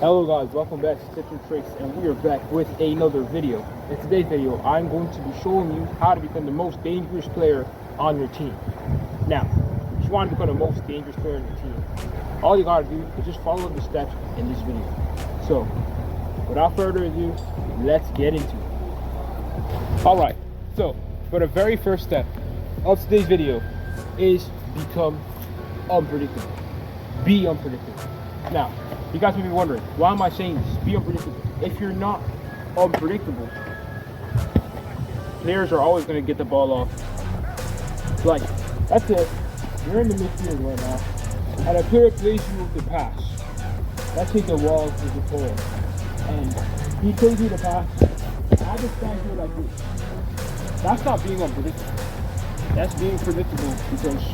Hello guys, welcome back to Tips and Tricks, and we are back with another video. In today's video, I'm going to be showing you how to become the most dangerous player on your team. Now, if you want to become the most dangerous player on your team, all you gotta do is just follow the steps in this video. So, without further ado, let's get into it. Alright, so for the very first step of today's video is become unpredictable. Be unpredictable. Now, you guys may be wondering, why am I saying this? Be unpredictable. If you're not unpredictable, players are always going to get the ball off. Like, that's it. You're in the midfield right now, and a player plays you with the pass. Let's take the wall to the player, and he plays you the pass. I just stand here like this. That's not being unpredictable. That's being predictable because,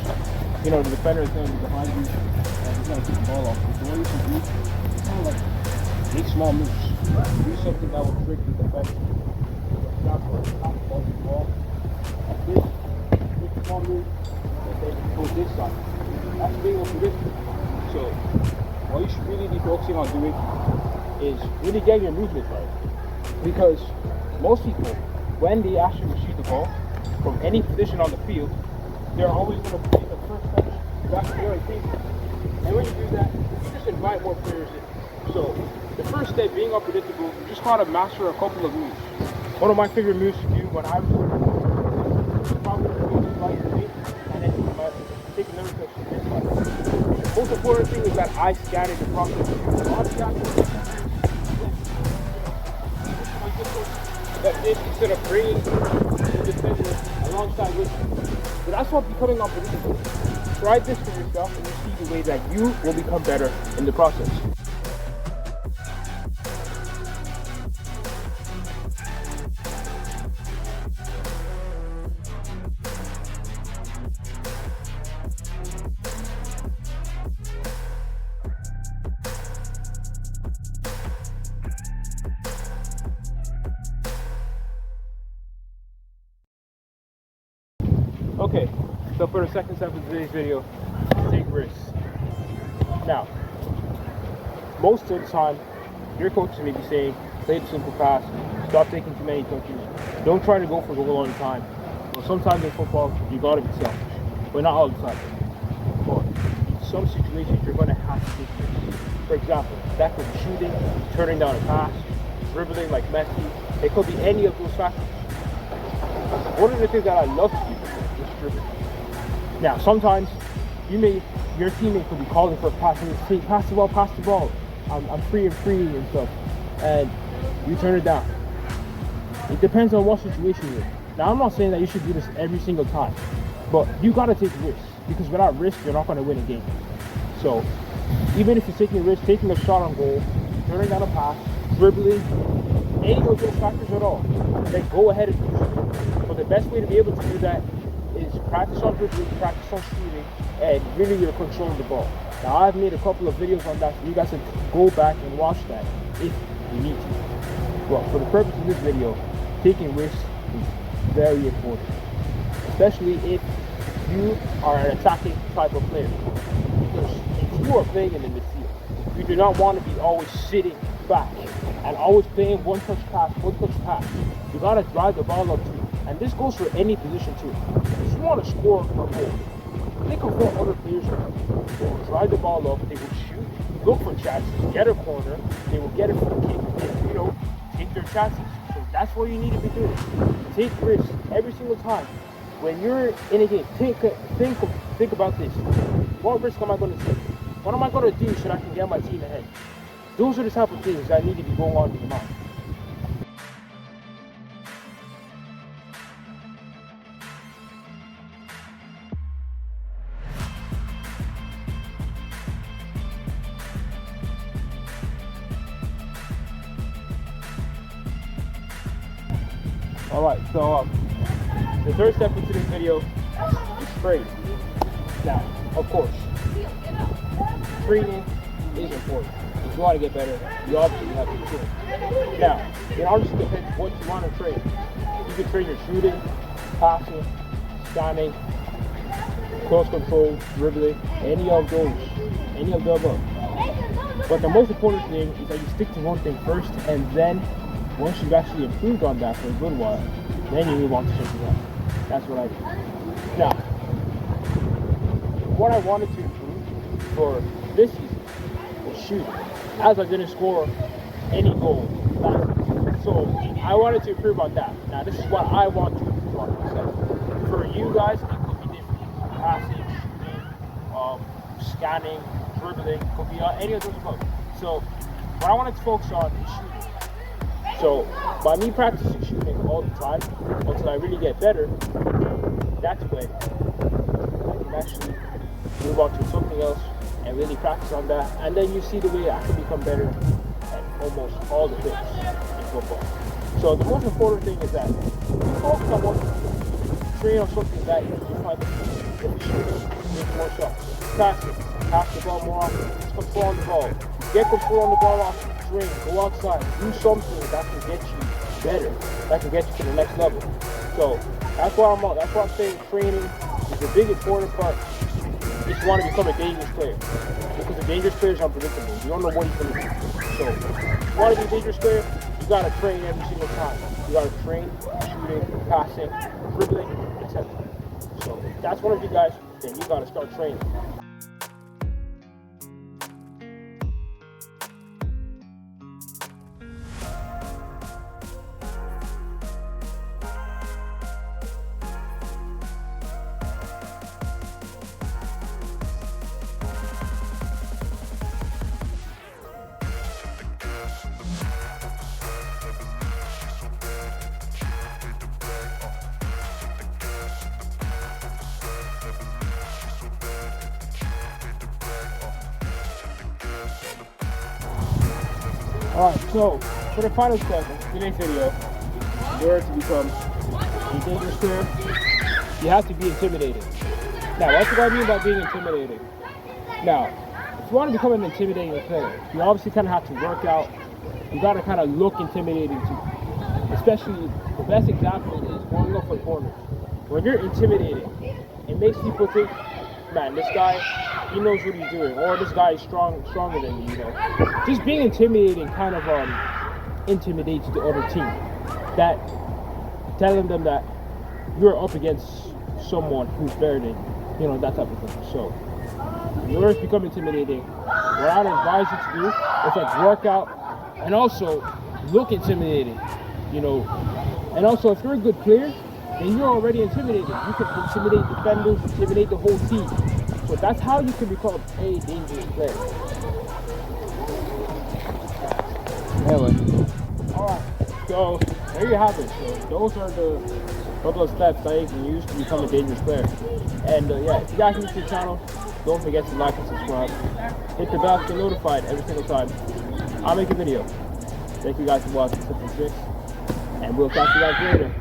you know, the defender is going to be behind you and he's going to take the ball off. So what you should do is kind of like make small moves. Do something that will trick the defender. For example, pass the ball to the ball. Like this. Make a small move. And then go this side. That's being unpredictable. So what you should really be focusing on doing is really getting your movement right. Because most people, when they actually receive the ball from any position on the field, they're always going to take the first step back to their team. And when you do that, you just invite more players in. So the first step, being unpredictable, you just gotta master a couple of moves. One of my favorite moves to do when I was probably like me, and then take another touch to this side. The most important thing is that I scattered the process. That this instead of bringing the defender alongside with you. So that's what becoming unpredictable. Try this for yourself and you see the way that you will become better in the process. Okay, so for the second step of today's video, take risks. Now, most of the time, your coaches may be saying, play the simple pass, stop taking too many touches, don't try to go for goal all the time. But sometimes in football, you gotta be selfish, but not all the time. But in some situations, you're gonna have to take risks. For example, that could be shooting, turning down a pass, dribbling like Messi. It could be any of those factors. One of the things that I love to do is dribbling. Now, sometimes your teammate could be calling for a pass and say, pass the ball, I'm free and stuff, and you turn it down. It depends on what situation you're in. Now, I'm not saying that you should do this every single time, but you gotta take risks, because without risk, you're not gonna win a game. So, even if you're taking a risk, taking a shot on goal, turning down a pass, dribbling, any of those factors at all, then go ahead and do so. But the best way to be able to do that is practice on dribbling, practice on shooting, and really you're controlling the ball. Now, I've made a couple of videos on that, so you guys can go back and watch that if you need to. Well, for the purpose of this video, taking risks is very important, especially if you are an attacking type of player. Because if you are playing in the midfield, you do not want to be always sitting back and always playing one touch pass. You gotta drive the ball up too. And this goes for any position too. If you want to score a goal, think of what other players do. They will drive the ball up, they will shoot, look for chances, get a corner, they will get it for the kick, and, you know, take their chances. So that's what you need to be doing. Take risks every single time. When you're in a game, think about this. What risk am I going to take? What am I going to do so that I can get my team ahead? Those are the type of things that need to be going on in your mind. Alright, so the third step into this video is training. Now, of course, training is important. If you want to get better, you obviously have to train. Now, it all just depends what you want to train. You can train your shooting, passing, scanning, close control, dribbling, any of the above. But the most important thing is that you stick to one thing first, and then once you've actually improved on that for a good while, then you move on to something else. That's what I do. Now, what I wanted to improve for this season was shooting, as I didn't score any goals last season. So I wanted to improve on that. Now, this is what I want to improve on myself. For you guys, it could be different. Passing, shooting, scanning, dribbling, could be any of those above. So what I wanted to focus on is shooting. So by me practicing shooting all the time until I really get better, that's when I can actually move on to something else and really practice on that. And then you see the way I can become better at almost all the things in football. So the most important thing is that you focus on one thing, train on something that you find efficient, make more shots, pass the ball more often, control on the ball, get control on the ball off the string, go outside, do something that can get you better, that can get you to the next level. So that's what I'm on. That's what I'm saying. Training is a big important part if you want to become a dangerous player. Because a dangerous player is unpredictable. You don't know what he's going to do. So if you want to be a dangerous player, you got to train every single time. You got to train shooting, passing, dribbling, etc. So if that's one of you guys, then you got to start training. Alright, so for the final step of today's video, in order to become a dangerous player, you have to be intimidating. Now, what do I mean by being intimidating? Now, if you want to become an intimidating player, you obviously kind of have to work out. You got to kind of look intimidating too. Especially, the best example is warming up for corners. When you're intimidating, it makes people think, man, this guy, he knows what he's doing, or this guy is stronger than you, you know. Just being intimidating kind of intimidates the other team. That telling them that you're up against someone who's better than you know, that type of thing. So in order to become intimidating, what I'd advise you to do is like work out and also look intimidating, you know. And also if you're a good player, then you're already intimidating. You can intimidate defenders, intimidate the whole team. So that's how you can become a dangerous player. Anyway, alright, so there you have it. So those are the couple of steps that you can use to become a dangerous player. And yeah, if you guys are new to the channel, don't forget to like and subscribe. Hit the bell to get notified every single time I make a video. Thank you guys for watching Tips and Tricks, and we'll catch you guys later.